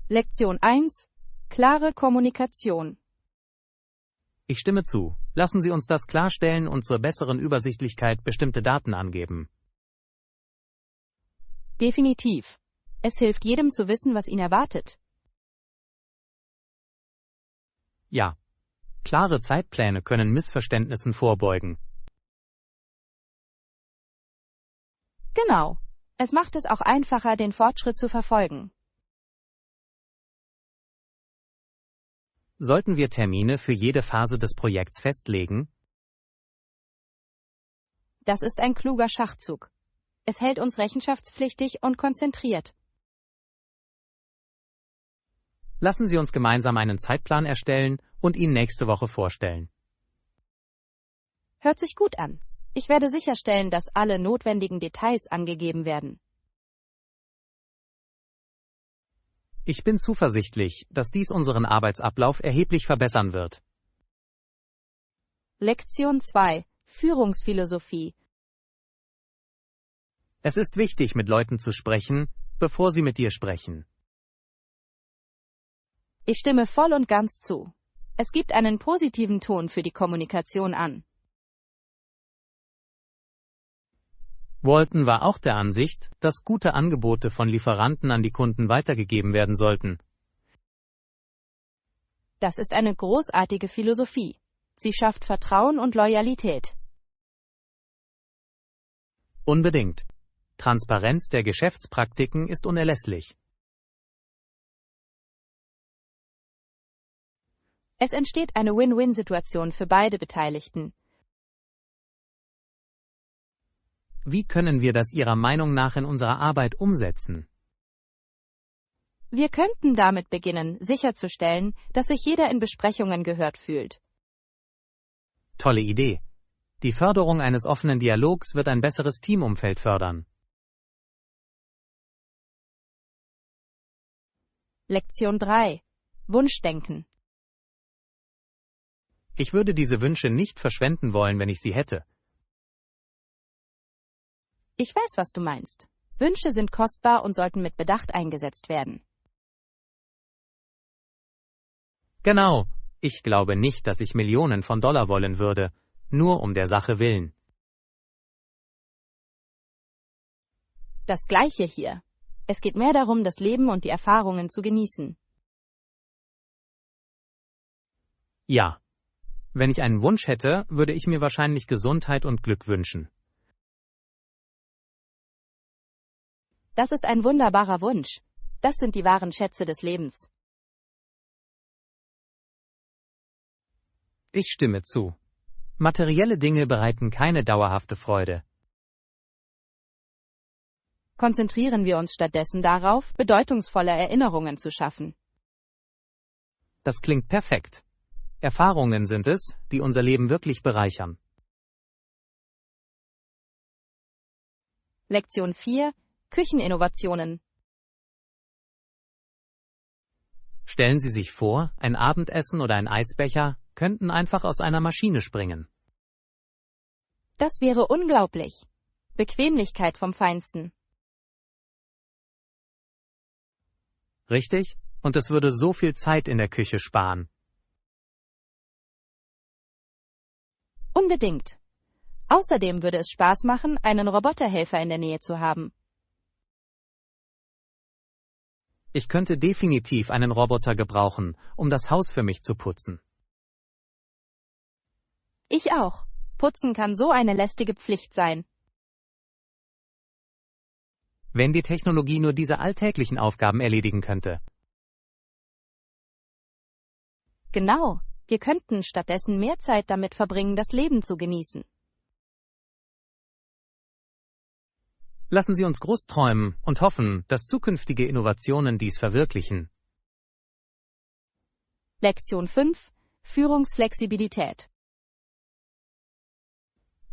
Lektion 1. Klare Kommunikation. Ich stimme zu. Lassen Sie uns das klarstellen und zur besseren Übersichtlichkeit bestimmte Daten angeben. Definitiv. Es hilft jedem zu wissen, was ihn erwartet. Ja. Klare Zeitpläne können Missverständnissen vorbeugen. Genau. Es macht es auch einfacher, den Fortschritt zu verfolgen. Sollten wir Termine für jede Phase des Projekts festlegen? Das ist ein kluger Schachzug. Es hält uns rechenschaftspflichtig und konzentriert. Lassen Sie uns gemeinsam einen Zeitplan erstellen und ihn nächste Woche vorstellen. Hört sich gut an. Ich werde sicherstellen, dass alle notwendigen Details angegeben werden. Ich bin zuversichtlich, dass dies unseren Arbeitsablauf erheblich verbessern wird. Lektion 2. Führungsphilosophie. Es ist wichtig, mit Leuten zu sprechen, bevor sie mit dir sprechen. Ich stimme voll und ganz zu. Es gibt einen positiven Ton für die Kommunikation an. Walton war auch der Ansicht, dass gute Angebote von Lieferanten an die Kunden weitergegeben werden sollten. Das ist eine großartige Philosophie. Sie schafft Vertrauen und Loyalität. Unbedingt. Transparenz der Geschäftspraktiken ist unerlässlich. Es entsteht eine Win-Win-Situation für beide Beteiligten. Wie können wir das Ihrer Meinung nach in unserer Arbeit umsetzen? Wir könnten damit beginnen, sicherzustellen, dass sich jeder in Besprechungen gehört fühlt. Tolle Idee. Die Förderung eines offenen Dialogs wird ein besseres Teamumfeld fördern. Lektion 3. Wunschdenken. Ich würde diese Wünsche nicht verschwenden wollen, wenn ich sie hätte. Ich weiß, was du meinst. Wünsche sind kostbar und sollten mit Bedacht eingesetzt werden. Genau. Ich glaube nicht, dass ich Millionen von Dollar wollen würde, nur um der Sache willen. Das Gleiche hier. Es geht mehr darum, das Leben und die Erfahrungen zu genießen. Ja. Wenn ich einen Wunsch hätte, würde ich mir wahrscheinlich Gesundheit und Glück wünschen. Das ist ein wunderbarer Wunsch. Das sind die wahren Schätze des Lebens. Ich stimme zu. Materielle Dinge bereiten keine dauerhafte Freude. Konzentrieren wir uns stattdessen darauf, bedeutungsvolle Erinnerungen zu schaffen. Das klingt perfekt. Erfahrungen sind es, die unser Leben wirklich bereichern. Lektion 4. Kücheninnovationen. Stellen Sie sich vor, ein Abendessen oder ein Eisbecher könnten einfach aus einer Maschine springen. Das wäre unglaublich. Bequemlichkeit vom Feinsten. Richtig? Und es würde so viel Zeit in der Küche sparen. Unbedingt. Außerdem würde es Spaß machen, einen Roboterhelfer in der Nähe zu haben. Ich könnte definitiv einen Roboter gebrauchen, um das Haus für mich zu putzen. Ich auch. Putzen kann so eine lästige Pflicht sein. Wenn die Technologie nur diese alltäglichen Aufgaben erledigen könnte. Genau. Wir könnten stattdessen mehr Zeit damit verbringen, das Leben zu genießen. Lassen Sie uns groß träumen und hoffen, dass zukünftige Innovationen dies verwirklichen. Lektion 5. Führungsflexibilität.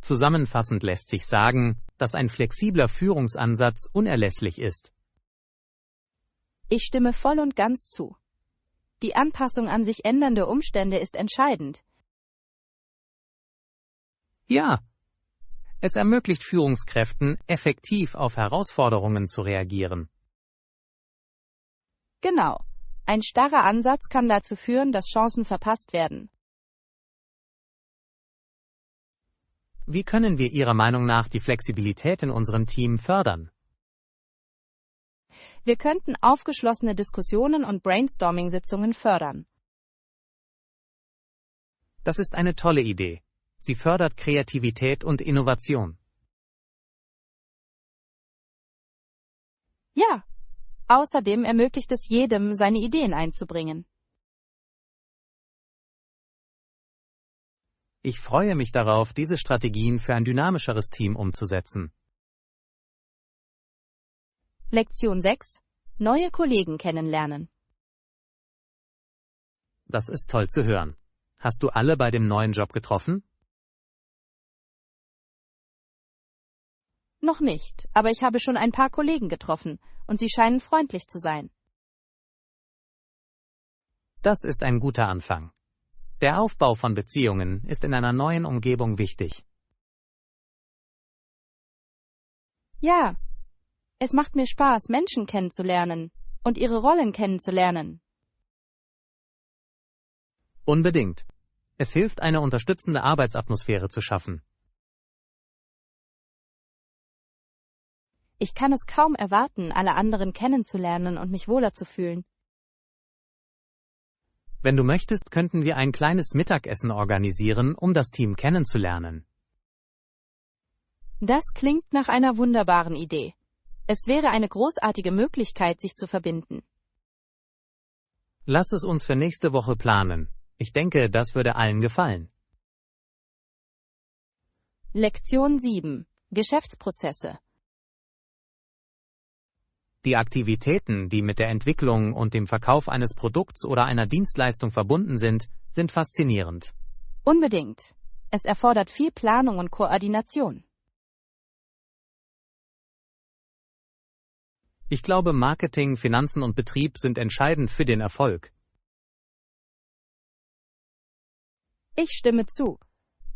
Zusammenfassend lässt sich sagen, dass ein flexibler Führungsansatz unerlässlich ist. Ich stimme voll und ganz zu. Die Anpassung an sich ändernde Umstände ist entscheidend. Ja. Es ermöglicht Führungskräften, effektiv auf Herausforderungen zu reagieren. Genau. Ein starrer Ansatz kann dazu führen, dass Chancen verpasst werden. Wie können wir Ihrer Meinung nach die Flexibilität in unserem Team fördern? Wir könnten aufgeschlossene Diskussionen und Brainstorming-Sitzungen fördern. Das ist eine tolle Idee. Sie fördert Kreativität und Innovation. Ja, außerdem ermöglicht es jedem, seine Ideen einzubringen. Ich freue mich darauf, diese Strategien für ein dynamischeres Team umzusetzen. Lektion 6. Neue Kollegen kennenlernen. Das ist toll zu hören. Hast du alle bei dem neuen Job getroffen? Noch nicht, aber ich habe schon ein paar Kollegen getroffen und sie scheinen freundlich zu sein. Das ist ein guter Anfang. Der Aufbau von Beziehungen ist in einer neuen Umgebung wichtig. Ja, es macht mir Spaß, Menschen kennenzulernen und ihre Rollen kennenzulernen. Unbedingt. Es hilft, eine unterstützende Arbeitsatmosphäre zu schaffen. Ich kann es kaum erwarten, alle anderen kennenzulernen und mich wohler zu fühlen. Wenn du möchtest, könnten wir ein kleines Mittagessen organisieren, um das Team kennenzulernen. Das klingt nach einer wunderbaren Idee. Es wäre eine großartige Möglichkeit, sich zu verbinden. Lass es uns für nächste Woche planen. Ich denke, das würde allen gefallen. Lektion 7. Geschäftsprozesse. Die Aktivitäten, die mit der Entwicklung und dem Verkauf eines Produkts oder einer Dienstleistung verbunden sind, sind faszinierend. Unbedingt. Es erfordert viel Planung und Koordination. Ich glaube, Marketing, Finanzen und Betrieb sind entscheidend für den Erfolg. Ich stimme zu.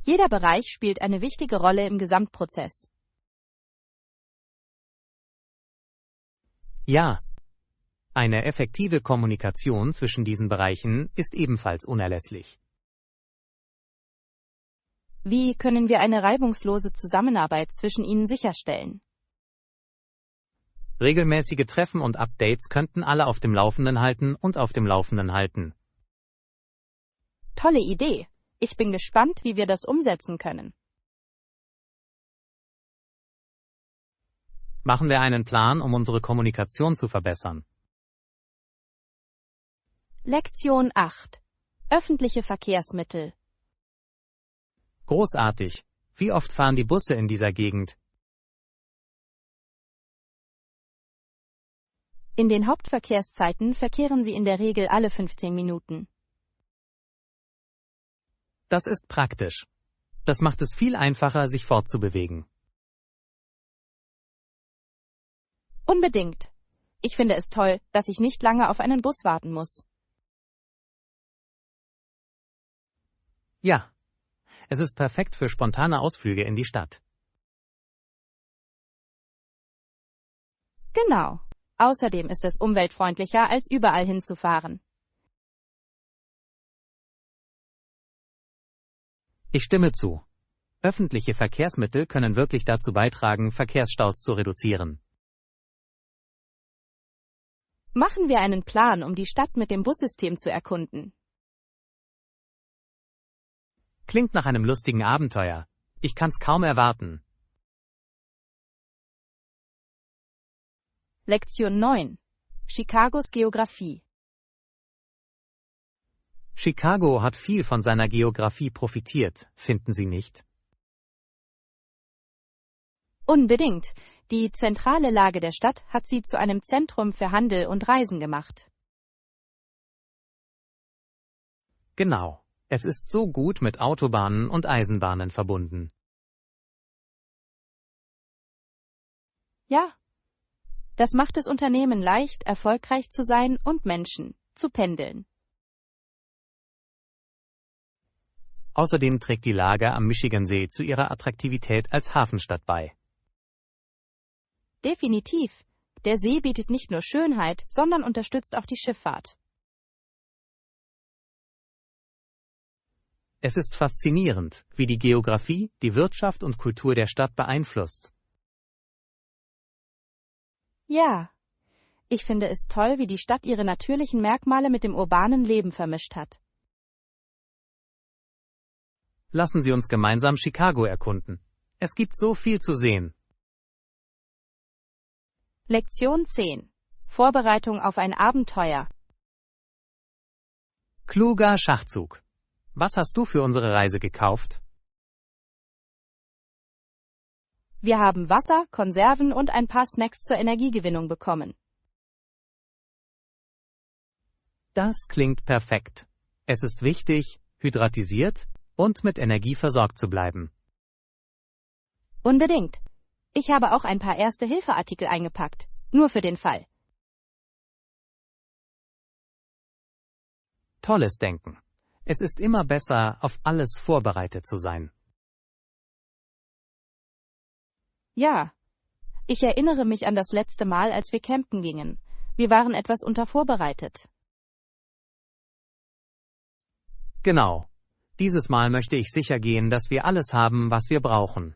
Jeder Bereich spielt eine wichtige Rolle im Gesamtprozess. Ja, eine effektive Kommunikation zwischen diesen Bereichen ist ebenfalls unerlässlich. Wie können wir eine reibungslose Zusammenarbeit zwischen ihnen sicherstellen? Regelmäßige Treffen und Updates könnten alle auf dem Laufenden halten und auf dem Laufenden halten. Tolle Idee. Ich bin gespannt, wie wir das umsetzen können. Machen wir einen Plan, um unsere Kommunikation zu verbessern. Lektion 8. Öffentliche Verkehrsmittel. Großartig. Wie oft fahren die Busse in dieser Gegend? In den Hauptverkehrszeiten verkehren sie in der Regel alle 15 Minuten. Das ist praktisch. Das macht es viel einfacher, sich fortzubewegen. Unbedingt. Ich finde es toll, dass ich nicht lange auf einen Bus warten muss. Ja, es ist perfekt für spontane Ausflüge in die Stadt. Genau. Außerdem ist es umweltfreundlicher, als überall hinzufahren. Ich stimme zu. Öffentliche Verkehrsmittel können wirklich dazu beitragen, Verkehrsstaus zu reduzieren. Machen wir einen Plan, um die Stadt mit dem Bussystem zu erkunden. Klingt nach einem lustigen Abenteuer. Ich kann's kaum erwarten. Lektion 9. Chicagos Geographie. Chicago hat viel von seiner Geografie profitiert, finden Sie nicht? Unbedingt. Die zentrale Lage der Stadt hat sie zu einem Zentrum für Handel und Reisen gemacht. Genau. Es ist so gut mit Autobahnen und Eisenbahnen verbunden. Ja. Das macht es Unternehmen leicht, erfolgreich zu sein und Menschen zu pendeln. Außerdem trägt die Lage am Michigansee zu ihrer Attraktivität als Hafenstadt bei. Definitiv. Der See bietet nicht nur Schönheit, sondern unterstützt auch die Schifffahrt. Es ist faszinierend, wie die Geografie, die Wirtschaft und Kultur der Stadt beeinflusst. Ja, ich finde es toll, wie die Stadt ihre natürlichen Merkmale mit dem urbanen Leben vermischt hat. Lassen Sie uns gemeinsam Chicago erkunden. Es gibt so viel zu sehen. Lektion 10. Vorbereitung auf ein Abenteuer. Kluger Schachzug. Was hast du für unsere Reise gekauft? Wir haben Wasser, Konserven und ein paar Snacks zur Energiegewinnung bekommen. Das klingt perfekt. Es ist wichtig, hydratisiert und mit Energie versorgt zu bleiben. Unbedingt. Ich habe auch ein paar Erste-Hilfe-Artikel eingepackt, nur für den Fall. Tolles Denken. Es ist immer besser, auf alles vorbereitet zu sein. Ja. Ich erinnere mich an das letzte Mal, als wir campen gingen. Wir waren etwas untervorbereitet. Genau. Dieses Mal möchte ich sicher gehen, dass wir alles haben, was wir brauchen.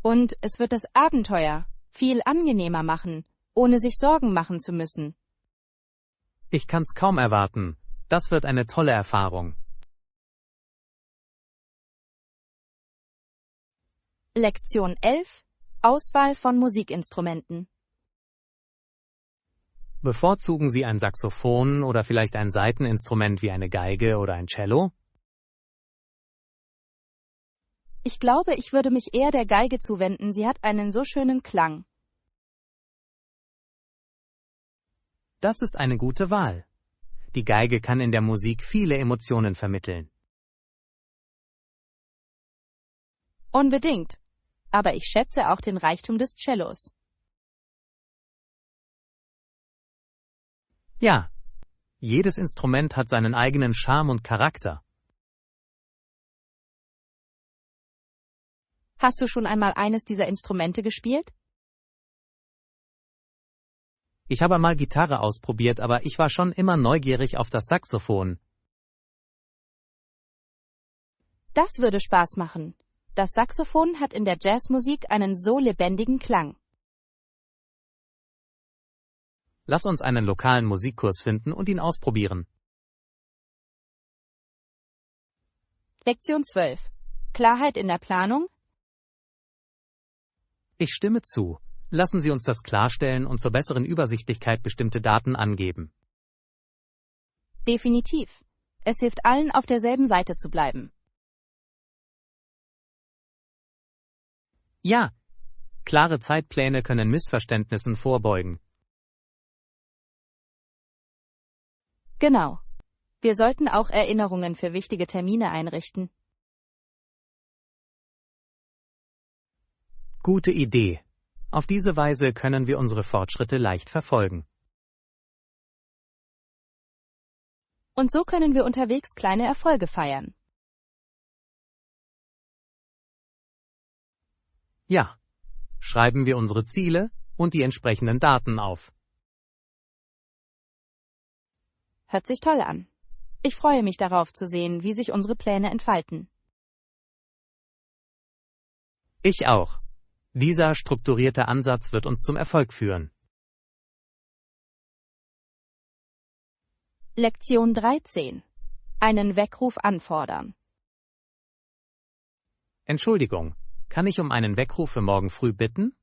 Und es wird das Abenteuer viel angenehmer machen, ohne sich Sorgen machen zu müssen. Ich kann's kaum erwarten. Das wird eine tolle Erfahrung. Lektion 11. Auswahl von Musikinstrumenten. Bevorzugen Sie ein Saxophon oder vielleicht ein Saiteninstrument wie eine Geige oder ein Cello? Ich glaube, ich würde mich eher der Geige zuwenden, sie hat einen so schönen Klang. Das ist eine gute Wahl. Die Geige kann in der Musik viele Emotionen vermitteln. Unbedingt. Aber ich schätze auch den Reichtum des Cellos. Ja, jedes Instrument hat seinen eigenen Charme und Charakter. Hast du schon einmal eines dieser Instrumente gespielt? Ich habe mal Gitarre ausprobiert, aber ich war schon immer neugierig auf das Saxophon. Das würde Spaß machen. Das Saxophon hat in der Jazzmusik einen so lebendigen Klang. Lass uns einen lokalen Musikkurs finden und ihn ausprobieren. Lektion 12. Klarheit in der Planung? Ich stimme zu. Lassen Sie uns das klarstellen und zur besseren Übersichtlichkeit bestimmte Daten angeben. Definitiv. Es hilft allen, auf derselben Seite zu bleiben. Ja, klare Zeitpläne können Missverständnissen vorbeugen. Genau. Wir sollten auch Erinnerungen für wichtige Termine einrichten. Gute Idee. Auf diese Weise können wir unsere Fortschritte leicht verfolgen. Und so können wir unterwegs kleine Erfolge feiern. Ja. Schreiben wir unsere Ziele und die entsprechenden Daten auf. Hört sich toll an. Ich freue mich darauf zu sehen, wie sich unsere Pläne entfalten. Ich auch. Dieser strukturierte Ansatz wird uns zum Erfolg führen. Lektion 13. Einen Weckruf anfordern. Entschuldigung, kann ich um einen Weckruf für morgen früh bitten?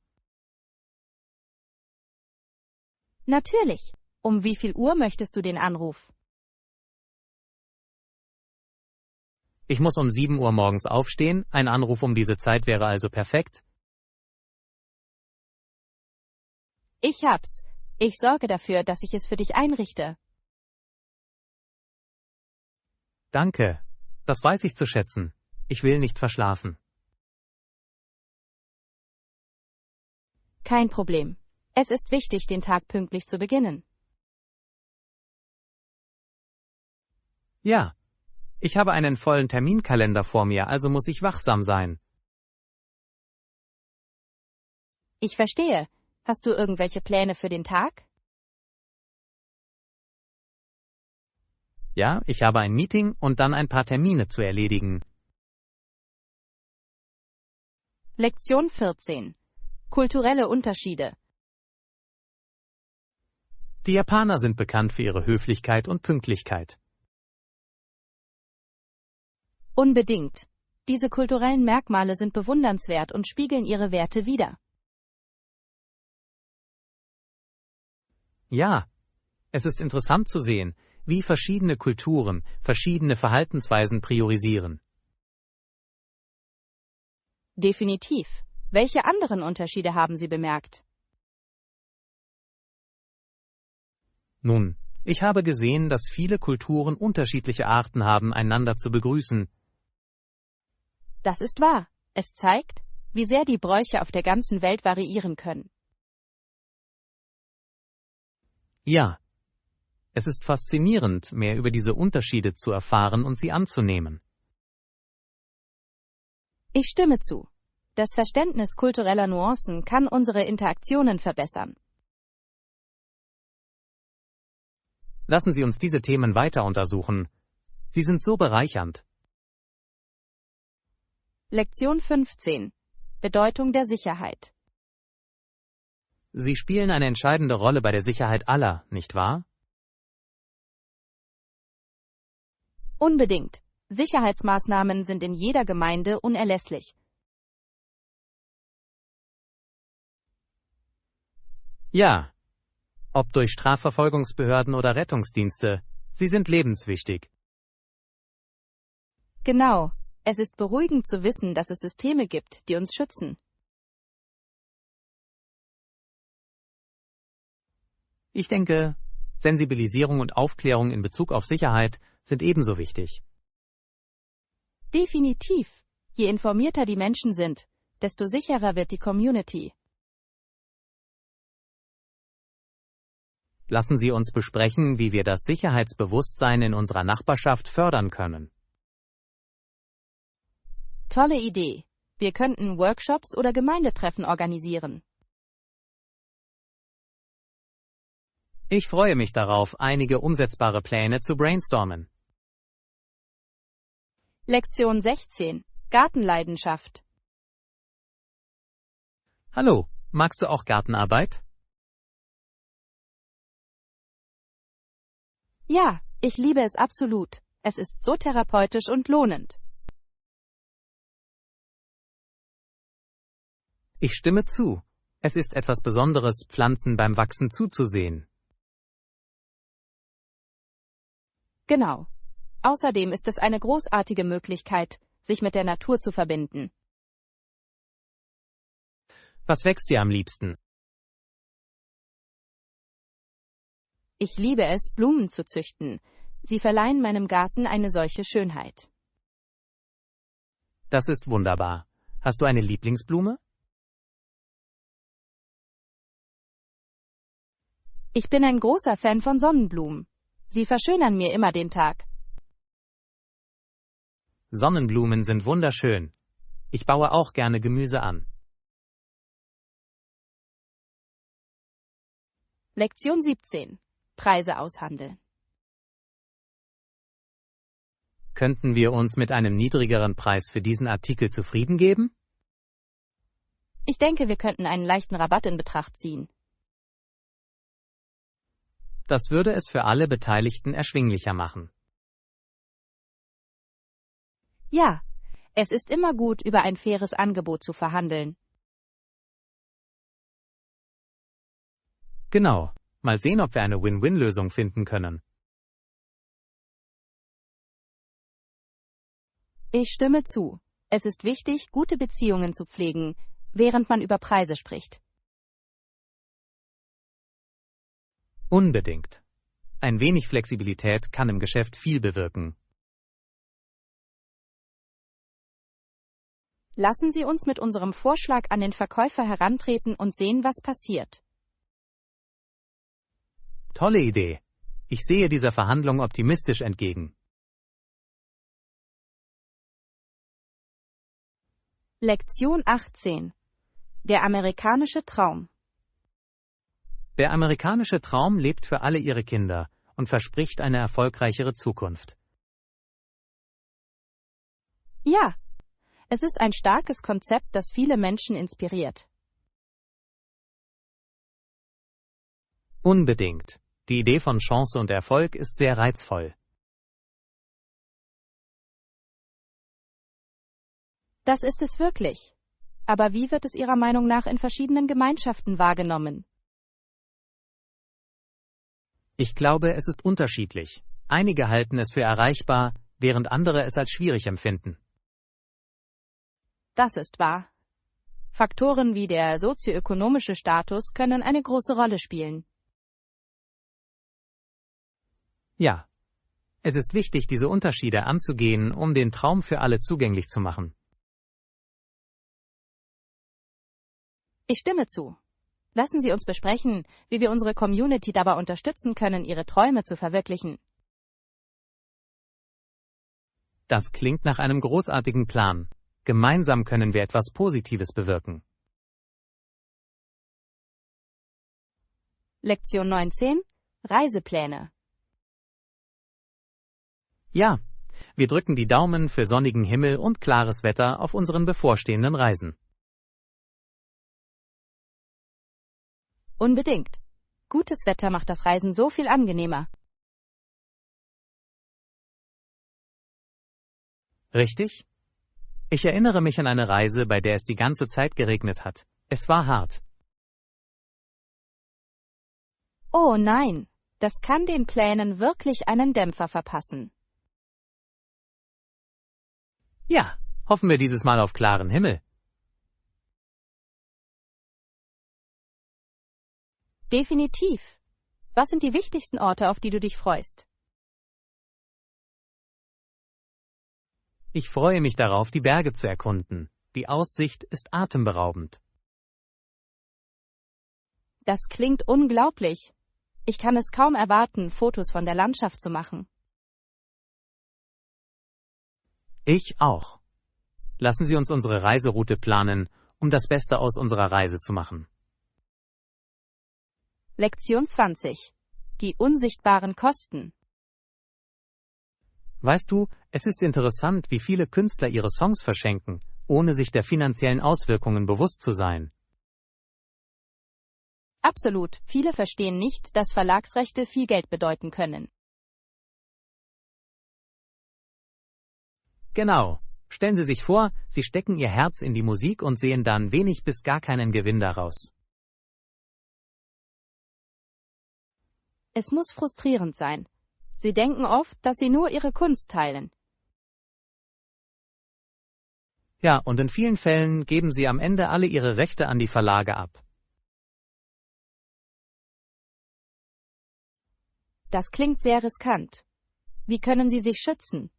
Natürlich. Um wie viel Uhr möchtest du den Anruf? Ich muss um 7 Uhr morgens aufstehen, ein Anruf um diese Zeit wäre also perfekt. Ich hab's. Ich sorge dafür, dass ich es für dich einrichte. Danke. Das weiß ich zu schätzen. Ich will nicht verschlafen. Kein Problem. Es ist wichtig, den Tag pünktlich zu beginnen. Ja. Ich habe einen vollen Terminkalender vor mir, also muss ich wachsam sein. Ich verstehe. Hast du irgendwelche Pläne für den Tag? Ja, ich habe ein Meeting und dann ein paar Termine zu erledigen. Lektion 14. Kulturelle Unterschiede. Die Japaner sind bekannt für ihre Höflichkeit und Pünktlichkeit. Unbedingt. Diese kulturellen Merkmale sind bewundernswert und spiegeln ihre Werte wider. Ja, es ist interessant zu sehen, wie verschiedene Kulturen verschiedene Verhaltensweisen priorisieren. Definitiv. Welche anderen Unterschiede haben Sie bemerkt? Nun, ich habe gesehen, dass viele Kulturen unterschiedliche Arten haben, einander zu begrüßen. Das ist wahr. Es zeigt, wie sehr die Bräuche auf der ganzen Welt variieren können. Ja, es ist faszinierend, mehr über diese Unterschiede zu erfahren und sie anzunehmen. Ich stimme zu. Das Verständnis kultureller Nuancen kann unsere Interaktionen verbessern. Lassen Sie uns diese Themen weiter untersuchen. Sie sind so bereichernd. Lektion 15. Bedeutung der Sicherheit. Sie spielen eine entscheidende Rolle bei der Sicherheit aller, nicht wahr? Unbedingt. Sicherheitsmaßnahmen sind in jeder Gemeinde unerlässlich. Ja. Ob durch Strafverfolgungsbehörden oder Rettungsdienste, sie sind lebenswichtig. Genau. Es ist beruhigend zu wissen, dass es Systeme gibt, die uns schützen. Ich denke, Sensibilisierung und Aufklärung in Bezug auf Sicherheit sind ebenso wichtig. Definitiv. Je informierter die Menschen sind, desto sicherer wird die Community. Lassen Sie uns besprechen, wie wir das Sicherheitsbewusstsein in unserer Nachbarschaft fördern können. Tolle Idee. Wir könnten Workshops oder Gemeindetreffen organisieren. Ich freue mich darauf, einige umsetzbare Pläne zu brainstormen. Lektion 16. Gartenleidenschaft. Hallo, magst du auch Gartenarbeit? Ja, ich liebe es absolut. Es ist so therapeutisch und lohnend. Ich stimme zu. Es ist etwas Besonderes, Pflanzen beim Wachsen zuzusehen. Genau. Außerdem ist es eine großartige Möglichkeit, sich mit der Natur zu verbinden. Was wächst dir am liebsten? Ich liebe es, Blumen zu züchten. Sie verleihen meinem Garten eine solche Schönheit. Das ist wunderbar. Hast du eine Lieblingsblume? Ich bin ein großer Fan von Sonnenblumen. Sie verschönern mir immer den Tag. Sonnenblumen sind wunderschön. Ich baue auch gerne Gemüse an. Lektion 17. Preise aushandeln. Könnten wir uns mit einem niedrigeren Preis für diesen Artikel zufrieden geben? Ich denke, wir könnten einen leichten Rabatt in Betracht ziehen. Das würde es für alle Beteiligten erschwinglicher machen. Ja, es ist immer gut, über ein faires Angebot zu verhandeln. Genau. Mal sehen, ob wir eine Win-Win-Lösung finden können. Ich stimme zu. Es ist wichtig, gute Beziehungen zu pflegen, während man über Preise spricht. Unbedingt. Ein wenig Flexibilität kann im Geschäft viel bewirken. Lassen Sie uns mit unserem Vorschlag an den Verkäufer herantreten und sehen, was passiert. Tolle Idee. Ich sehe dieser Verhandlung optimistisch entgegen. Lektion 18. Der amerikanische Traum. Der amerikanische Traum lebt für alle ihre Kinder und verspricht eine erfolgreichere Zukunft. Ja, es ist ein starkes Konzept, das viele Menschen inspiriert. Unbedingt. Die Idee von Chance und Erfolg ist sehr reizvoll. Das ist es wirklich. Aber wie wird es Ihrer Meinung nach in verschiedenen Gemeinschaften wahrgenommen? Ich glaube, es ist unterschiedlich. Einige halten es für erreichbar, während andere es als schwierig empfinden. Das ist wahr. Faktoren wie der sozioökonomische Status können eine große Rolle spielen. Ja, es ist wichtig, diese Unterschiede anzugehen, um den Traum für alle zugänglich zu machen. Ich stimme zu. Lassen Sie uns besprechen, wie wir unsere Community dabei unterstützen können, ihre Träume zu verwirklichen. Das klingt nach einem großartigen Plan. Gemeinsam können wir etwas Positives bewirken. Lektion 19: Reisepläne. Ja, wir drücken die Daumen für sonnigen Himmel und klares Wetter auf unseren bevorstehenden Reisen. Unbedingt. Gutes Wetter macht das Reisen so viel angenehmer. Richtig? Ich erinnere mich an eine Reise, bei der es die ganze Zeit geregnet hat. Es war hart. Oh nein, das kann den Plänen wirklich einen Dämpfer verpassen. Ja, hoffen wir dieses Mal auf klaren Himmel. Definitiv. Was sind die wichtigsten Orte, auf die du dich freust? Ich freue mich darauf, die Berge zu erkunden. Die Aussicht ist atemberaubend. Das klingt unglaublich. Ich kann es kaum erwarten, Fotos von der Landschaft zu machen. Ich auch. Lassen Sie uns unsere Reiseroute planen, um das Beste aus unserer Reise zu machen. Lektion 20: Die unsichtbaren Kosten. Weißt du, es ist interessant, wie viele Künstler ihre Songs verschenken, ohne sich der finanziellen Auswirkungen bewusst zu sein. Absolut, viele verstehen nicht, dass Verlagsrechte viel Geld bedeuten können. Genau. Stellen Sie sich vor, Sie stecken Ihr Herz in die Musik und sehen dann wenig bis gar keinen Gewinn daraus. Es muss frustrierend sein. Sie denken oft, dass sie nur ihre Kunst teilen. Ja, und in vielen Fällen geben Sie am Ende alle Ihre Rechte an die Verlage ab. Das klingt sehr riskant. Wie können Sie sich schützen?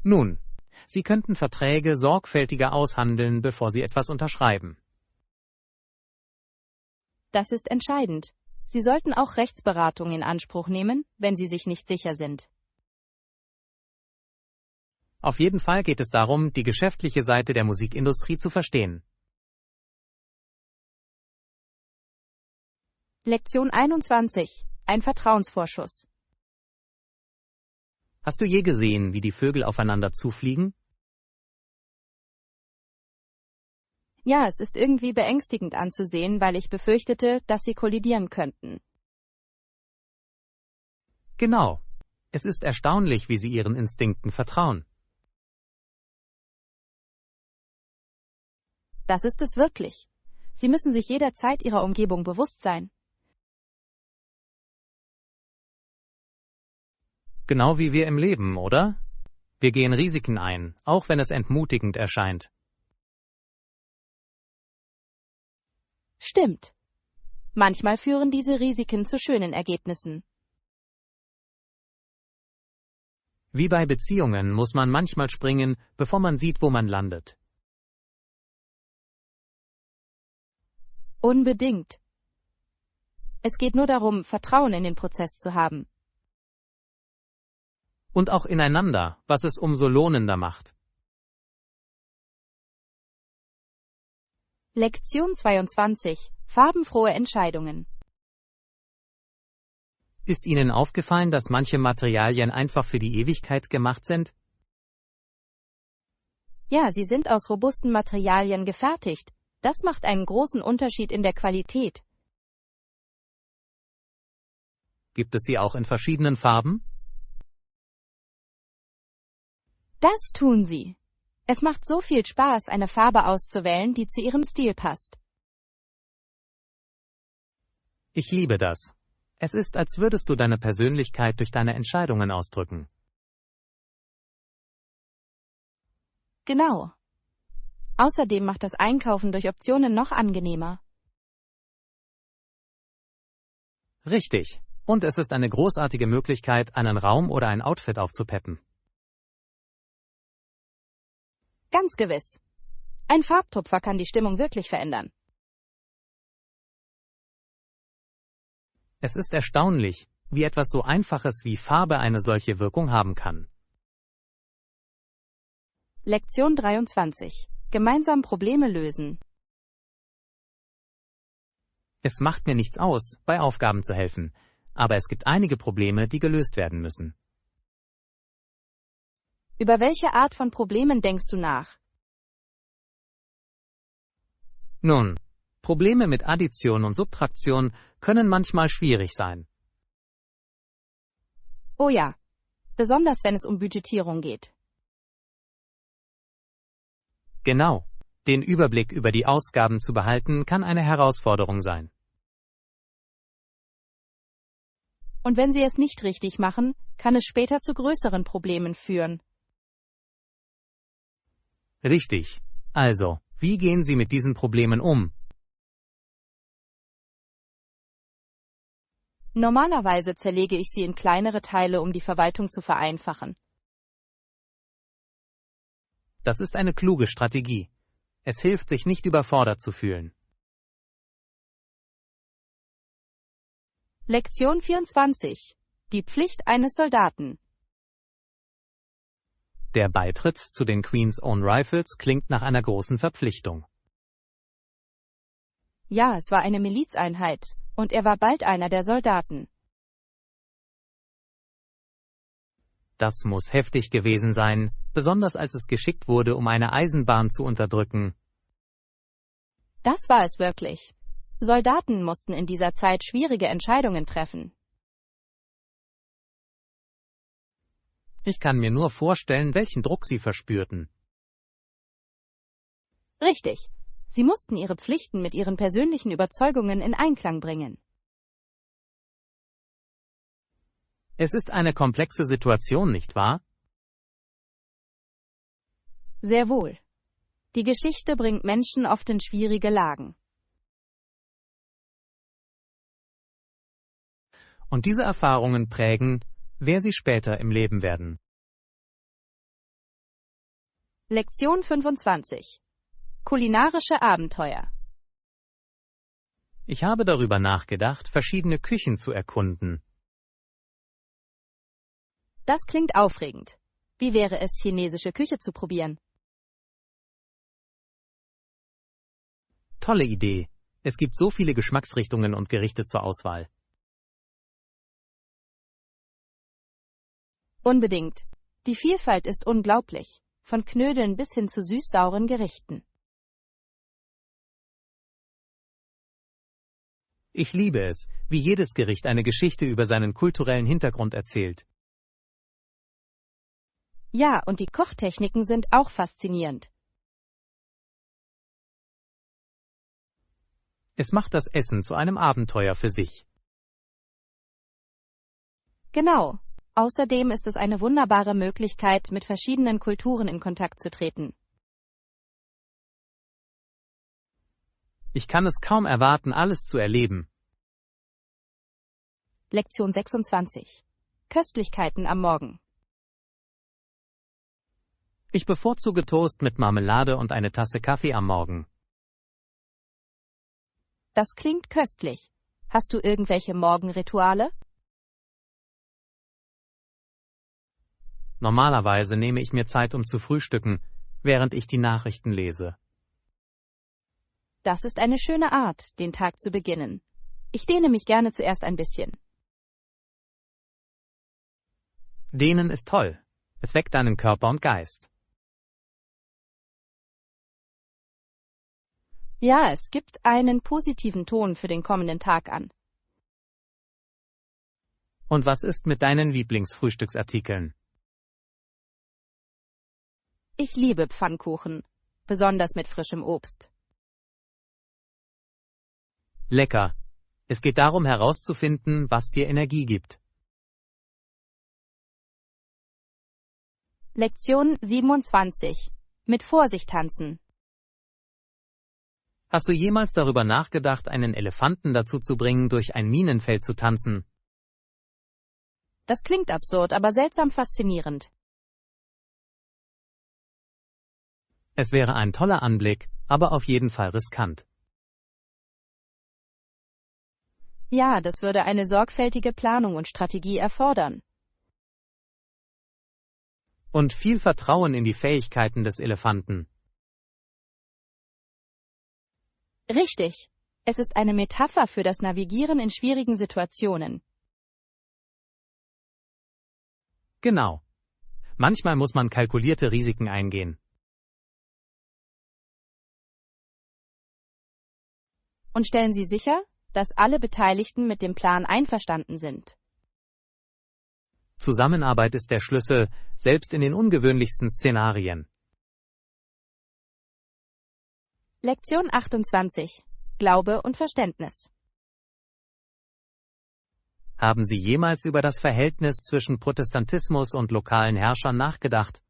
Nun, Sie könnten Verträge sorgfältiger aushandeln, bevor Sie etwas unterschreiben. Das ist entscheidend. Sie sollten auch Rechtsberatung in Anspruch nehmen, wenn Sie sich nicht sicher sind. Auf jeden Fall geht es darum, die geschäftliche Seite der Musikindustrie zu verstehen. Lektion 21: Ein Vertrauensvorschuss. Hast du je gesehen, wie die Vögel aufeinander zufliegen? Ja, es ist irgendwie beängstigend anzusehen, weil ich befürchtete, dass sie kollidieren könnten. Genau. Es ist erstaunlich, wie sie ihren Instinkten vertrauen. Das ist es wirklich. Sie müssen sich jederzeit ihrer Umgebung bewusst sein. Genau wie wir im Leben, oder? Wir gehen Risiken ein, auch wenn es entmutigend erscheint. Stimmt. Manchmal führen diese Risiken zu schönen Ergebnissen. Wie bei Beziehungen muss man manchmal springen, bevor man sieht, wo man landet. Unbedingt. Es geht nur darum, Vertrauen in den Prozess zu haben. Und auch ineinander, was es umso lohnender macht. Lektion 22: Farbenfrohe Entscheidungen. Ist Ihnen aufgefallen, dass manche Materialien einfach für die Ewigkeit gemacht sind? Ja, sie sind aus robusten Materialien gefertigt. Das macht einen großen Unterschied in der Qualität. Gibt es sie auch in verschiedenen Farben? Das tun sie. Es macht so viel Spaß, eine Farbe auszuwählen, die zu Ihrem Stil passt. Ich liebe das. Es ist, als würdest du deine Persönlichkeit durch deine Entscheidungen ausdrücken. Genau. Außerdem macht das Einkaufen durch Optionen noch angenehmer. Richtig. Und es ist eine großartige Möglichkeit, einen Raum oder ein Outfit aufzupeppen. Ganz gewiss. Ein Farbtupfer kann die Stimmung wirklich verändern. Es ist erstaunlich, wie etwas so Einfaches wie Farbe eine solche Wirkung haben kann. Lektion 23. Gemeinsam Probleme lösen. Es macht mir nichts aus, bei Aufgaben zu helfen, aber es gibt einige Probleme, die gelöst werden müssen. Über welche Art von Problemen denkst du nach? Nun, Probleme mit Addition und Subtraktion können manchmal schwierig sein. Oh ja, besonders wenn es um Budgetierung geht. Genau, den Überblick über die Ausgaben zu behalten, kann eine Herausforderung sein. Und wenn Sie es nicht richtig machen, kann es später zu größeren Problemen führen. Richtig. Also, wie gehen Sie mit diesen Problemen um? Normalerweise zerlege ich sie in kleinere Teile, um die Verwaltung zu vereinfachen. Das ist eine kluge Strategie. Es hilft, sich nicht überfordert zu fühlen. Lektion 24. Die Pflicht eines Soldaten. Der Beitritt zu den Queen's Own Rifles klingt nach einer großen Verpflichtung. Ja, es war eine Milizeinheit, und er war bald einer der Soldaten. Das muss heftig gewesen sein, besonders als es geschickt wurde, um eine Eisenbahn zu unterdrücken. Das war es wirklich. Soldaten mussten in dieser Zeit schwierige Entscheidungen treffen. Ich kann mir nur vorstellen, welchen Druck sie verspürten. Richtig. Sie mussten ihre Pflichten mit ihren persönlichen Überzeugungen in Einklang bringen. Es ist eine komplexe Situation, nicht wahr? Sehr wohl. Die Geschichte bringt Menschen oft in schwierige Lagen. Und diese Erfahrungen prägen, wer sie später im Leben werden. Lektion 25. Kulinarische Abenteuer. Ich habe darüber nachgedacht, verschiedene Küchen zu erkunden. Das klingt aufregend. Wie wäre es, chinesische Küche zu probieren? Tolle Idee. Es gibt so viele Geschmacksrichtungen und Gerichte zur Auswahl. Unbedingt. Die Vielfalt ist unglaublich. Von Knödeln bis hin zu süß-sauren Gerichten. Ich liebe es, wie jedes Gericht eine Geschichte über seinen kulturellen Hintergrund erzählt. Ja, und die Kochtechniken sind auch faszinierend. Es macht das Essen zu einem Abenteuer für sich. Genau. Außerdem ist es eine wunderbare Möglichkeit, mit verschiedenen Kulturen in Kontakt zu treten. Ich kann es kaum erwarten, alles zu erleben. Lektion 26. Köstlichkeiten am Morgen. Ich bevorzuge Toast mit Marmelade und eine Tasse Kaffee am Morgen. Das klingt köstlich. Hast du irgendwelche Morgenrituale? Normalerweise nehme ich mir Zeit, um zu frühstücken, während ich die Nachrichten lese. Das ist eine schöne Art, den Tag zu beginnen. Ich dehne mich gerne zuerst ein bisschen. Dehnen ist toll. Es weckt deinen Körper und Geist. Ja, es gibt einen positiven Ton für den kommenden Tag an. Und was ist mit deinen Lieblingsfrühstücksartikeln? Ich liebe Pfannkuchen, besonders mit frischem Obst. Lecker. Es geht darum herauszufinden, was dir Energie gibt. Lektion 27. Mit Vorsicht tanzen. Hast du jemals darüber nachgedacht, einen Elefanten dazu zu bringen, durch ein Minenfeld zu tanzen? Das klingt absurd, aber seltsam faszinierend. Es wäre ein toller Anblick, aber auf jeden Fall riskant. Ja, das würde eine sorgfältige Planung und Strategie erfordern. Und viel Vertrauen in die Fähigkeiten des Elefanten. Richtig. Es ist eine Metapher für das Navigieren in schwierigen Situationen. Genau. Manchmal muss man kalkulierte Risiken eingehen. Und stellen Sie sicher, dass alle Beteiligten mit dem Plan einverstanden sind. Zusammenarbeit ist der Schlüssel, selbst in den ungewöhnlichsten Szenarien. Lektion 28. Glaube und Verständnis. Haben Sie jemals über das Verhältnis zwischen Protestantismus und lokalen Herrschern nachgedacht?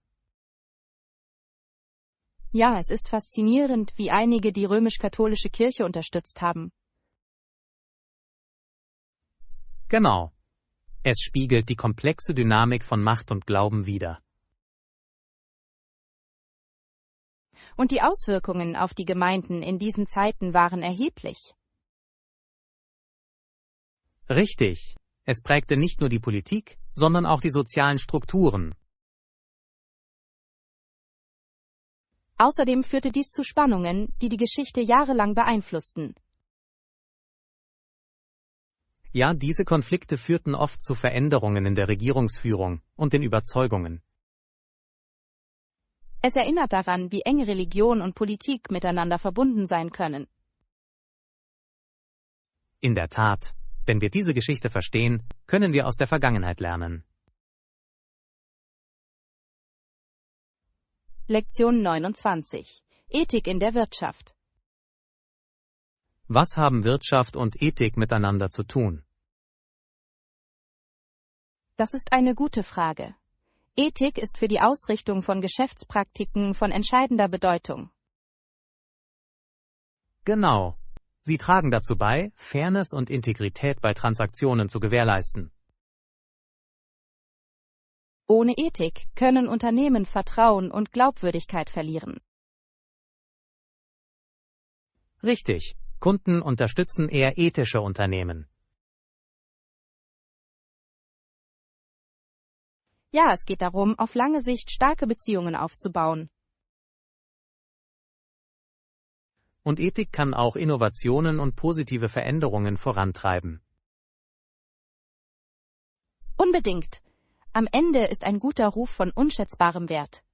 Ja, es ist faszinierend, wie einige die römisch-katholische Kirche unterstützt haben. Genau. Es spiegelt die komplexe Dynamik von Macht und Glauben wider. Und die Auswirkungen auf die Gemeinden in diesen Zeiten waren erheblich. Richtig. Es prägte nicht nur die Politik, sondern auch die sozialen Strukturen. Außerdem führte dies zu Spannungen, die die Geschichte jahrelang beeinflussten. Ja, diese Konflikte führten oft zu Veränderungen in der Regierungsführung und den Überzeugungen. Es erinnert daran, wie eng Religion und Politik miteinander verbunden sein können. In der Tat, wenn wir diese Geschichte verstehen, können wir aus der Vergangenheit lernen. Lektion 29. Ethik in der Wirtschaft. Was haben Wirtschaft und Ethik miteinander zu tun? Das ist eine gute Frage. Ethik ist für die Ausrichtung von Geschäftspraktiken von entscheidender Bedeutung. Genau. Sie tragen dazu bei, Fairness und Integrität bei Transaktionen zu gewährleisten. Ohne Ethik können Unternehmen Vertrauen und Glaubwürdigkeit verlieren. Richtig. Kunden unterstützen eher ethische Unternehmen. Ja, es geht darum, auf lange Sicht starke Beziehungen aufzubauen. Und Ethik kann auch Innovationen und positive Veränderungen vorantreiben. Unbedingt. Am Ende ist ein guter Ruf von unschätzbarem Wert.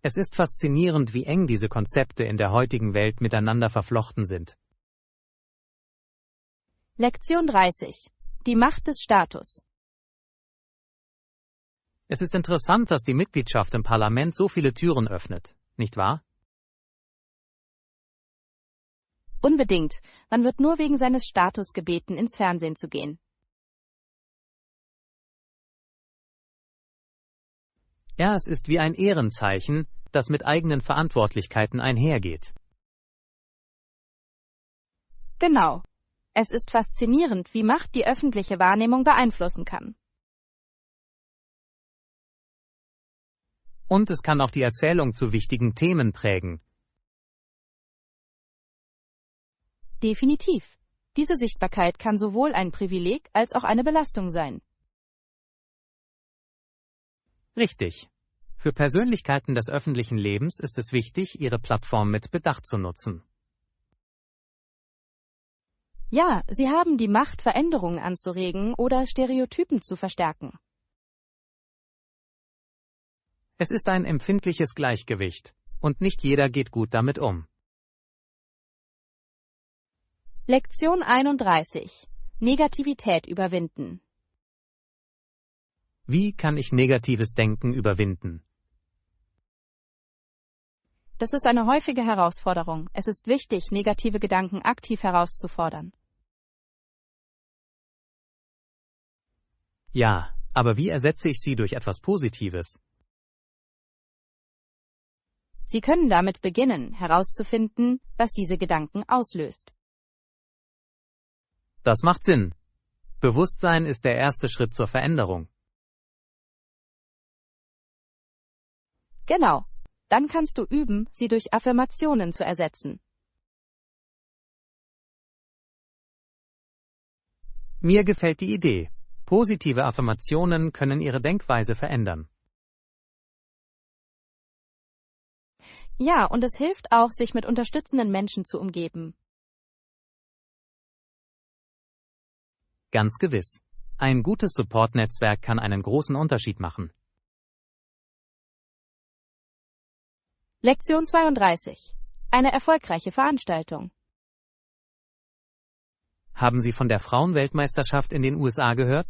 Es ist faszinierend, wie eng diese Konzepte in der heutigen Welt miteinander verflochten sind. Lektion 30. Die Macht des Status. Es ist interessant, dass die Mitgliedschaft im Parlament so viele Türen öffnet, nicht wahr? Unbedingt. Man wird nur wegen seines Status gebeten, ins Fernsehen zu gehen. Ja, es ist wie ein Ehrenzeichen, das mit eigenen Verantwortlichkeiten einhergeht. Genau. Es ist faszinierend, wie Macht die öffentliche Wahrnehmung beeinflussen kann. Und es kann auch die Erzählung zu wichtigen Themen prägen. Definitiv. Diese Sichtbarkeit kann sowohl ein Privileg als auch eine Belastung sein. Richtig. Für Persönlichkeiten des öffentlichen Lebens ist es wichtig, ihre Plattform mit Bedacht zu nutzen. Ja, sie haben die Macht, Veränderungen anzuregen oder Stereotypen zu verstärken. Es ist ein empfindliches Gleichgewicht, und nicht jeder geht gut damit um. Lektion 31. Negativität überwinden. Wie kann ich negatives Denken überwinden? Das ist eine häufige Herausforderung. Es ist wichtig, negative Gedanken aktiv herauszufordern. Ja, aber wie ersetze ich sie durch etwas Positives? Sie können damit beginnen, herauszufinden, was diese Gedanken auslöst. Das macht Sinn. Bewusstsein ist der erste Schritt zur Veränderung. Genau. Dann kannst du üben, sie durch Affirmationen zu ersetzen. Mir gefällt die Idee. Positive Affirmationen können Ihre Denkweise verändern. Ja, und es hilft auch, sich mit unterstützenden Menschen zu umgeben. Ganz gewiss. Ein gutes Support-Netzwerk kann einen großen Unterschied machen. Lektion 32. Eine erfolgreiche Veranstaltung. Haben Sie von der Frauenweltmeisterschaft in den USA gehört?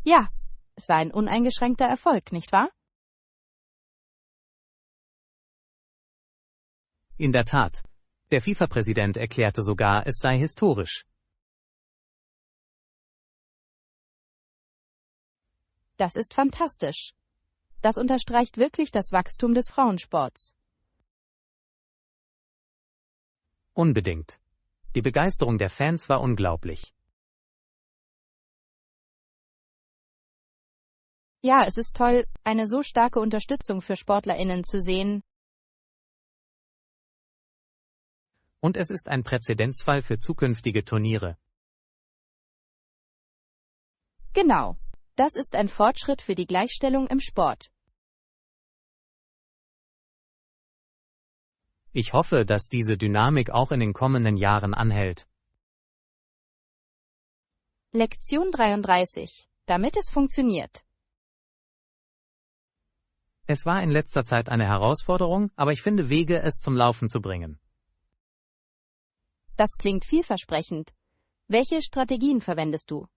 Ja, es war ein uneingeschränkter Erfolg, nicht wahr? In der Tat. Der FIFA-Präsident erklärte sogar, es sei historisch. Das ist fantastisch. Das unterstreicht wirklich das Wachstum des Frauensports. Unbedingt. Die Begeisterung der Fans war unglaublich. Ja, es ist toll, eine so starke Unterstützung für SportlerInnen zu sehen. Und es ist ein Präzedenzfall für zukünftige Turniere. Genau. Das ist ein Fortschritt für die Gleichstellung im Sport. Ich hoffe, dass diese Dynamik auch in den kommenden Jahren anhält. Lektion 33. Damit es funktioniert. Es war in letzter Zeit eine Herausforderung, aber ich finde Wege, es zum Laufen zu bringen. Das klingt vielversprechend. Welche Strategien verwendest du?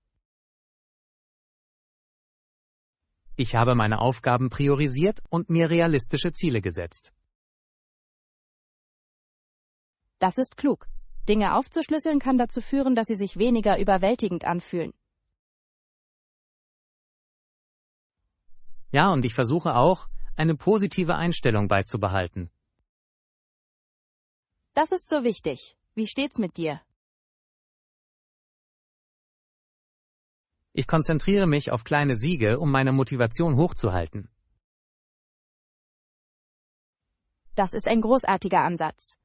Ich habe meine Aufgaben priorisiert und mir realistische Ziele gesetzt. Das ist klug. Dinge aufzuschlüsseln kann dazu führen, dass sie sich weniger überwältigend anfühlen. Ja, und ich versuche auch, eine positive Einstellung beizubehalten. Das ist so wichtig. Wie steht's mit dir? Ich konzentriere mich auf kleine Siege, um meine Motivation hochzuhalten. Das ist ein großartiger Ansatz.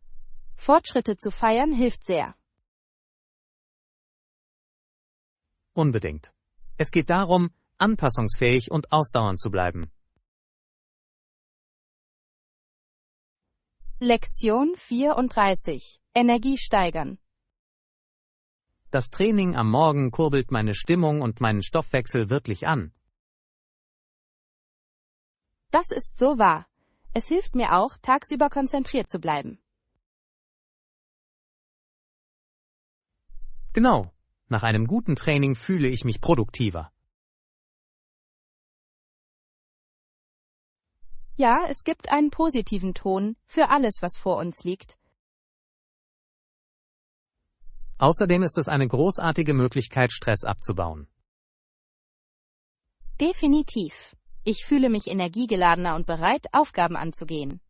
Fortschritte zu feiern hilft sehr. Unbedingt. Es geht darum, anpassungsfähig und ausdauernd zu bleiben. Lektion 34. Energie steigern. Das Training am Morgen kurbelt meine Stimmung und meinen Stoffwechsel wirklich an. Das ist so wahr. Es hilft mir auch, tagsüber konzentriert zu bleiben. Genau. Nach einem guten Training fühle ich mich produktiver. Ja, es gibt einen positiven Ton für alles, was vor uns liegt. Außerdem ist es eine großartige Möglichkeit, Stress abzubauen. Definitiv. Ich fühle mich energiegeladener und bereit, Aufgaben anzugehen.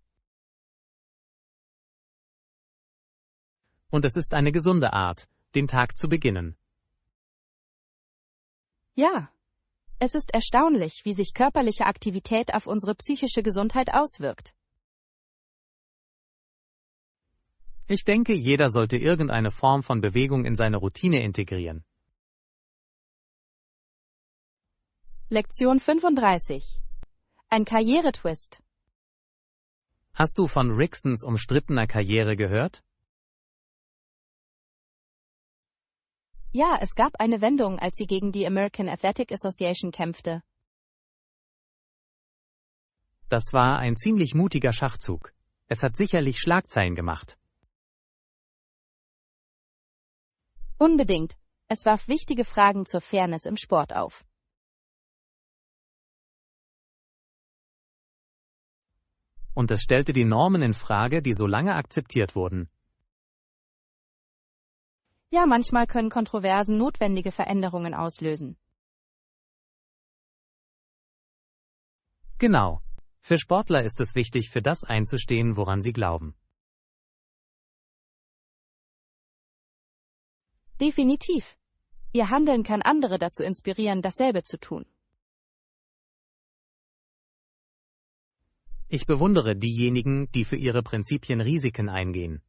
Und es ist eine gesunde Art, den Tag zu beginnen. Ja. Es ist erstaunlich, wie sich körperliche Aktivität auf unsere psychische Gesundheit auswirkt. Ich denke, jeder sollte irgendeine Form von Bewegung in seine Routine integrieren. Lektion 35. Ein Karrieretwist. Hast du von Ricksons umstrittener Karriere gehört? Ja, es gab eine Wendung, als sie gegen die American Athletic Association kämpfte. Das war ein ziemlich mutiger Schachzug. Es hat sicherlich Schlagzeilen gemacht. Unbedingt. Es warf wichtige Fragen zur Fairness im Sport auf. Und es stellte die Normen in Frage, die so lange akzeptiert wurden. Ja, manchmal können Kontroversen notwendige Veränderungen auslösen. Genau. Für Sportler ist es wichtig, für das einzustehen, woran sie glauben. Definitiv. Ihr Handeln kann andere dazu inspirieren, dasselbe zu tun. Ich bewundere diejenigen, die für ihre Prinzipien Risiken eingehen.